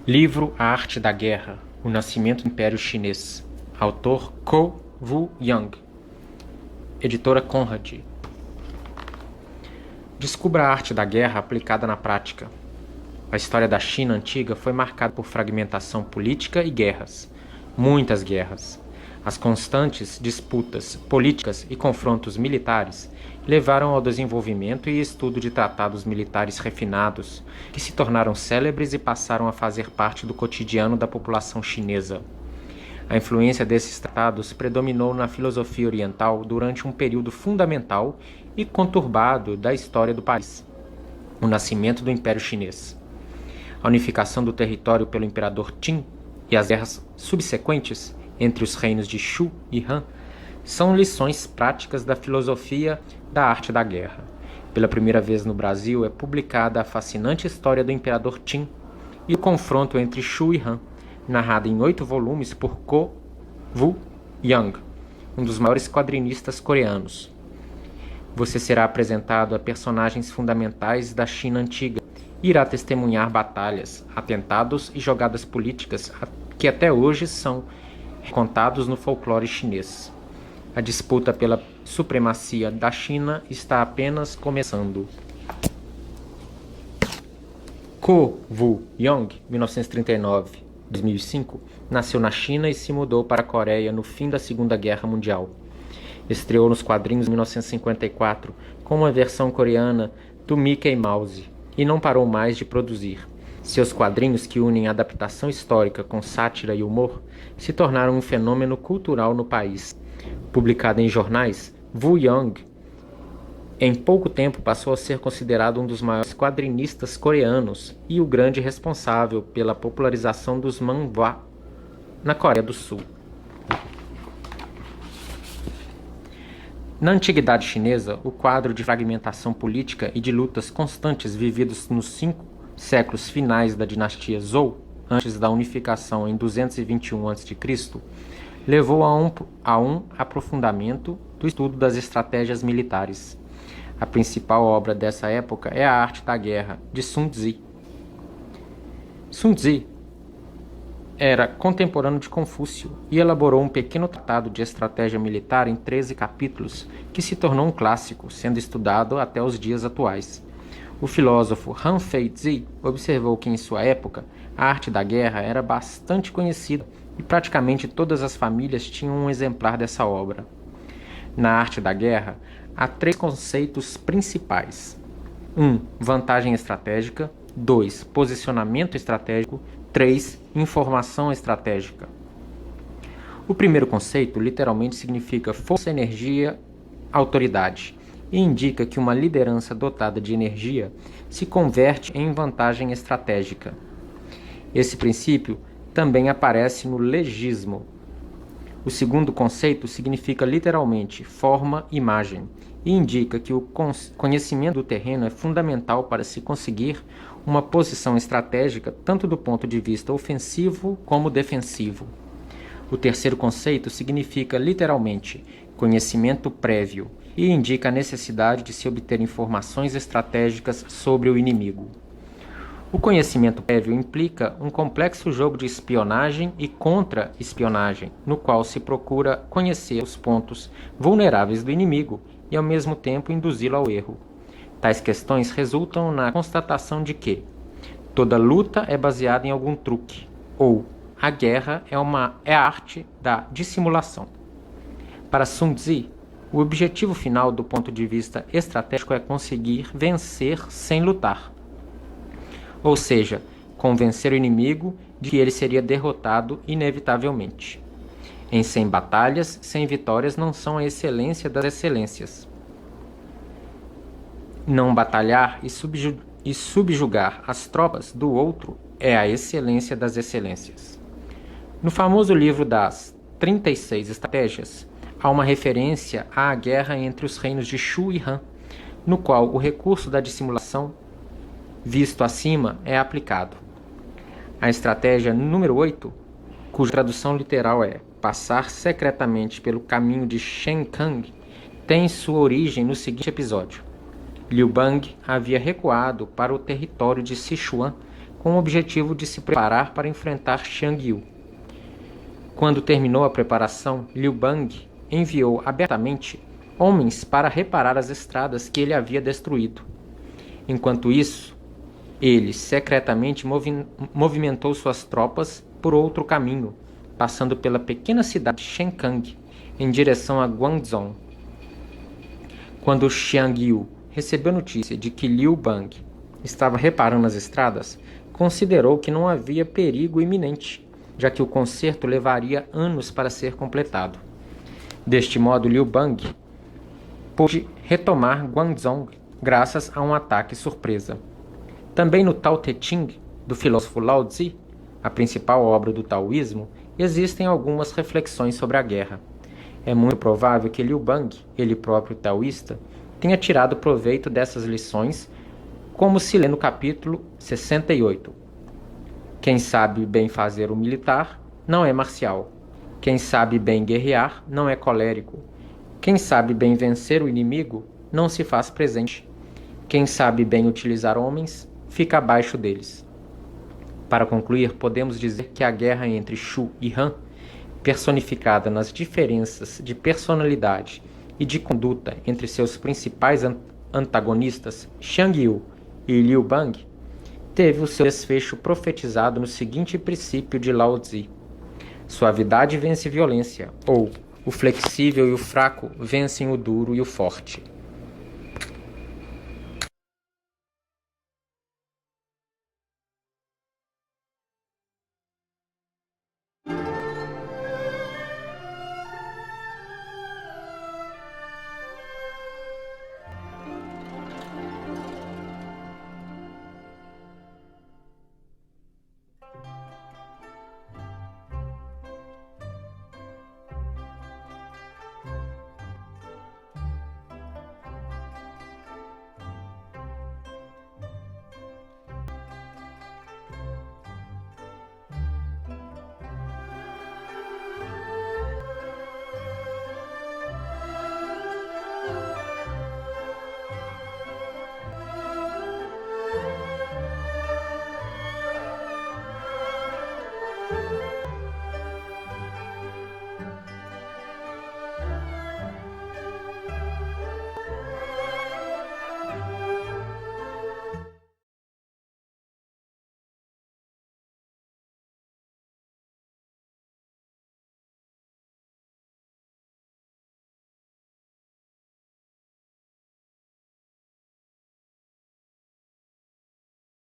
Livro A Arte da Guerra, O Nascimento do Império Chinês. Autor Ko Wu-Yang. Editora Conrad. Descubra a arte da guerra aplicada na prática. A história da China antiga foi marcada por fragmentação política e guerras. Muitas guerras. As constantes disputas políticas e confrontos militares levaram ao desenvolvimento e estudo de tratados militares refinados, que se tornaram célebres e passaram a fazer parte do cotidiano da população chinesa. A influência desses tratados predominou na filosofia oriental durante um período fundamental e conturbado da história do país: o nascimento do Império Chinês. A unificação do território pelo imperador Qin e as guerras subsequentes entre os reinos de Shu e Han são lições práticas da filosofia da arte da guerra. Pela primeira vez no Brasil é publicada a fascinante história do imperador Qin e o confronto entre Shu e Han, narrada em 8 volumes por Ko Wu-Yang, um dos maiores quadrinistas coreanos. Você será apresentado a personagens fundamentais da China antiga e irá testemunhar batalhas, atentados e jogadas políticas que até hoje são contados no folclore chinês. A disputa pela supremacia da China está apenas começando. Ko Wu-Yang, 1939-2005, nasceu na China e se mudou para a Coreia no fim da Segunda Guerra Mundial. Estreou nos quadrinhos em 1954 com uma versão coreana do Mickey Mouse e não parou mais de produzir. Seus quadrinhos, que unem adaptação histórica com sátira e humor, se tornaram um fenômeno cultural no país. Publicado em jornais, Wu-Yang em pouco tempo passou a ser considerado um dos maiores quadrinistas coreanos e o grande responsável pela popularização dos manhwa na Coreia do Sul. Na antiguidade chinesa, o quadro de fragmentação política e de lutas constantes vividos nos 5 séculos finais da dinastia Zhou, antes da unificação em 221 a.C., levou a um aprofundamento do estudo das estratégias militares. A principal obra dessa época é A Arte da Guerra, de Sun Tzu. Sun Tzu era contemporâneo de Confúcio e elaborou um pequeno tratado de estratégia militar em 13 capítulos, que se tornou um clássico, sendo estudado até os dias atuais. O filósofo Han Fei-Tzu observou que em sua época a arte da guerra era bastante conhecida e praticamente todas as famílias tinham um exemplar dessa obra. Na arte da guerra, há 3 conceitos principais. 1. Vantagem estratégica. 2. Posicionamento estratégico. 3. Informação estratégica. O primeiro conceito literalmente significa força, energia, autoridade, e indica que uma liderança dotada de energia se converte em vantagem estratégica. Esse princípio também aparece no legismo. O segundo conceito significa literalmente forma, imagem, e indica que o conhecimento do terreno é fundamental para se conseguir uma posição estratégica tanto do ponto de vista ofensivo como defensivo. O terceiro conceito significa literalmente conhecimento prévio e indica a necessidade de se obter informações estratégicas sobre o inimigo. O conhecimento prévio implica um complexo jogo de espionagem e contra-espionagem, no qual se procura conhecer os pontos vulneráveis do inimigo e, ao mesmo tempo, induzi-lo ao erro. Tais questões resultam na constatação de que toda luta é baseada em algum truque, ou a guerra é a arte da dissimulação. Para Sun Tzu, o objetivo final do ponto de vista estratégico é conseguir vencer sem lutar. Ou seja, convencer o inimigo de que ele seria derrotado inevitavelmente. Em 100 batalhas, 100 vitórias não são a excelência das excelências. Não batalhar e subjugar as tropas do outro é a excelência das excelências. No famoso livro das 36 Estratégias, há uma referência à guerra entre os reinos de Shu e Han, no qual o recurso da dissimulação visto acima é aplicado. A estratégia número 8, cuja tradução literal é passar secretamente pelo caminho de Shenkang, tem sua origem no seguinte episódio. Liu Bang havia recuado para o território de Sichuan com o objetivo de se preparar para enfrentar Xiang Yu. Quando terminou a preparação, Liu Bang enviou abertamente homens para reparar as estradas que ele havia destruído. Enquanto isso, ele secretamente movimentou suas tropas por outro caminho, passando pela pequena cidade de Shenkang, em direção a Guangzhou. Quando Xiang Yu recebeu notícia de que Liu Bang estava reparando as estradas, considerou que não havia perigo iminente, já que o conserto levaria anos para ser completado. Deste modo, Liu Bang pôde retomar Guangzhou graças a um ataque surpresa. Também no Tao Te Ching, do filósofo Lao Tzu, a principal obra do taoísmo, existem algumas reflexões sobre a guerra. É muito provável que Liu Bang, ele próprio taoísta, tenha tirado proveito dessas lições, como se lê no capítulo 68. Quem sabe bem fazer o militar não é marcial. Quem sabe bem guerrear não é colérico. Quem sabe bem vencer o inimigo não se faz presente. Quem sabe bem utilizar homens fica abaixo deles. Para concluir, podemos dizer que a guerra entre Shu e Han, personificada nas diferenças de personalidade e de conduta entre seus principais antagonistas, Xiang Yu e Liu Bang, teve o seu desfecho profetizado no seguinte princípio de Lao Tzu: suavidade vence violência, ou o flexível e o fraco vencem o duro e o forte.